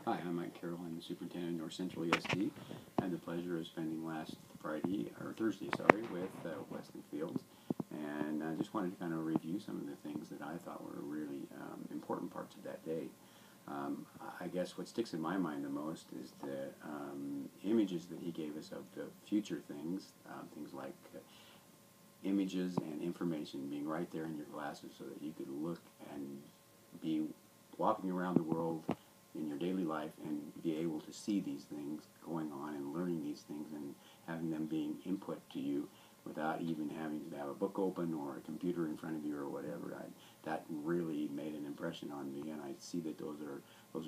Hi, I'm Mike Carroll. I'm the superintendent of North Central ESD. I had the pleasure of spending last Thursday, with Westley Fields, and I just wanted to kind of review some of the things that I thought were really important parts of that day. I guess what sticks in my mind the most is the images that he gave us of the future things, things like images and information being right there in your glasses so that you could look and be walking around the world in your daily life and be able to see these things going on and learning these things and having them being input to you without even having to have a book open or a computer in front of you or whatever. That really made an impression on me, and I see that those are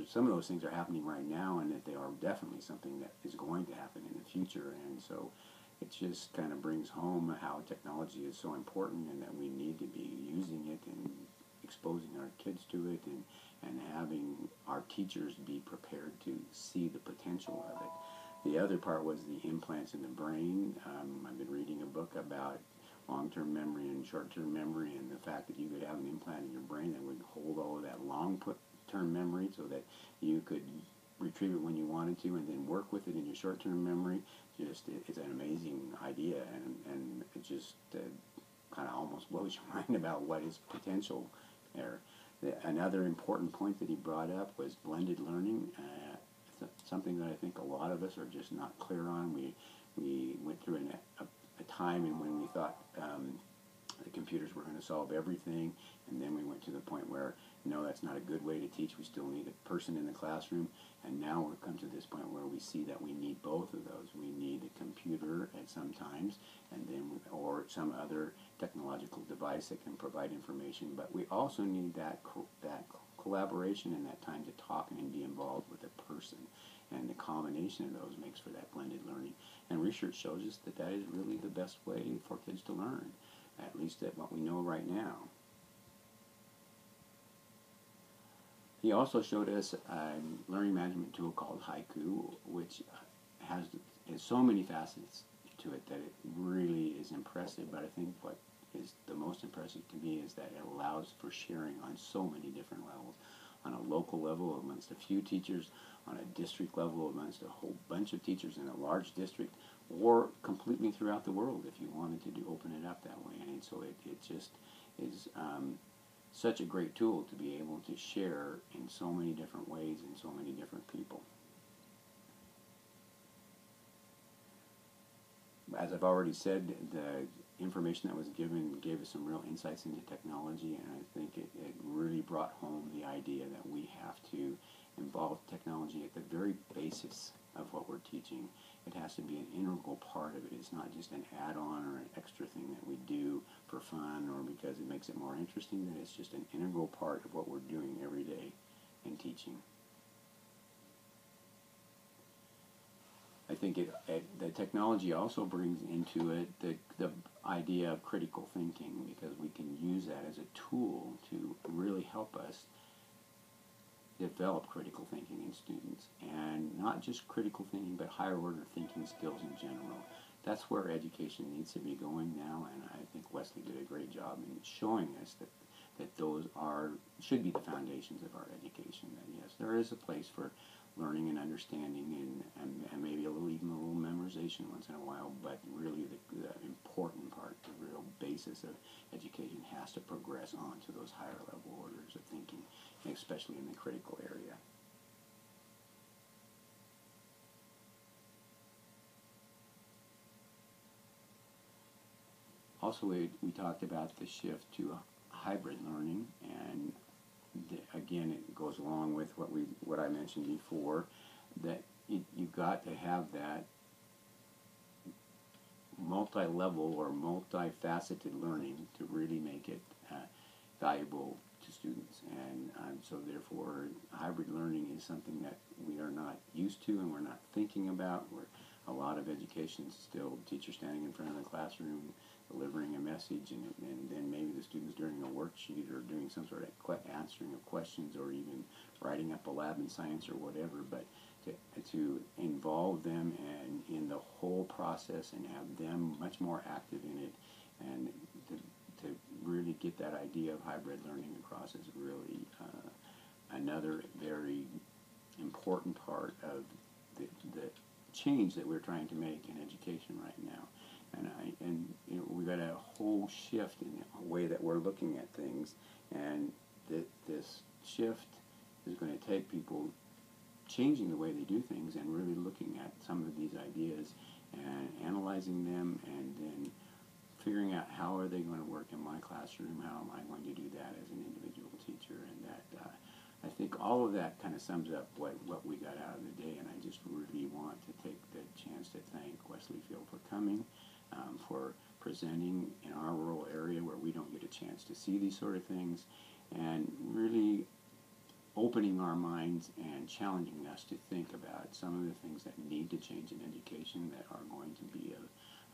some of those things are happening right now, and that they are definitely something that is going to happen in the future. And so it just kind of brings home how technology is so important and that we need to be using it and exposing our kids to it, and having our teachers be prepared to see the potential of it. The other part was the implants in the brain. I've been reading a book about long-term memory and short-term memory, and the fact that you could have an implant in your brain that would hold all of that long-term memory so that you could retrieve it when you wanted to and then work with it in your short-term memory. It's an amazing idea, and it just kind of almost blows your mind about what is potential there. Another important point that he brought up was blended learning, something that I think a lot of us are just not clear on. We went through a time in when we thought the computers were going to solve everything, and then we went to the point where, no, that's not a good way to teach. We still need a person in the classroom, and now we've come to this point where we see that we need both of those. We need a computer at some times, and then or some other technological device that can provide information, but we also need that collaboration and that time to talk and be involved with a person, and the combination of those makes for that blended learning. And research shows us that that is really the best way for kids to learn, at least at what we know right now. He also showed us a learning management tool called Haiku, which has so many facets to it that it really is impressive. But I think what is the most impressive to me is that it allows for sharing on so many different levels. On a local level amongst a few teachers, on a district level amongst a whole bunch of teachers in a large district, or completely throughout the world if you wanted to open it up that way. And so it just is such a great tool to be able to share in so many different ways and so many different people. As I've already said, the information that was given gave us some real insights into technology, and I think it really brought home the idea that we have to involve technology at the very basis of what we're teaching. It has to be an integral part of it. It's not just an add-on or an extra thing that we do for fun or because it makes it more interesting, that it's just an integral part of what we're doing every day in teaching. I think the technology also brings into it the idea of critical thinking, because we can use that as a tool to really help us develop critical thinking in students, and not just critical thinking, but higher order thinking skills in general. That's where education needs to be going now, and I think Westley did a great job in showing us that those should be the foundations of our education. That yes, there is a place for learning and understanding and maybe even a little memorization once in a while, but really the important part, the real basis of education has to progress on to those higher level orders of thinking, especially in the critical area. Also, we talked about the shift to hybrid learning, and again, it goes along with what I mentioned before, that you've got to have that multi-level or multifaceted learning to really make it valuable to students. And so therefore, hybrid learning is something that we are not used to and we're not thinking about. A lot of education is still teachers standing in front of the classroom delivering a message, and then maybe the students during a worksheet or doing some sort of answering of questions, or even writing up a lab in science or whatever. But to involve them in the whole process and have them much more active in it, and to really get that idea of hybrid learning across is really another very important part of the change that we're trying to make in education right now. And you know, we've got a whole shift in the way that we're looking at things, and this shift is going to take people changing the way they do things and really looking at some of these ideas and analyzing them, and then figuring out how are they going to work in my classroom, how am I going to do that as an individual teacher, and that I think all of that kind of sums up what we got out of the day. And I just really want to take the chance to thank Westley Field for coming, for presenting in our rural area where we don't get a chance to see these sort of things, and really opening our minds and challenging us to think about some of the things that need to change in education that are going to be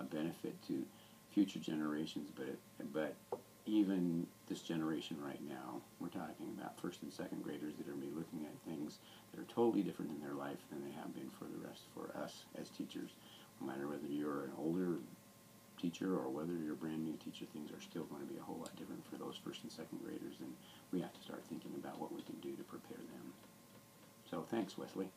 a benefit to future generations, but even this generation right now, we're talking about first and second graders that are going to be looking at things that are totally different in their life than they have been for us as teachers. No matter whether you're an older teacher or whether you're a brand new teacher, things are still going to be a whole lot different for those first and second graders, and we have to start thinking about what we can do to prepare them. So thanks, Westley.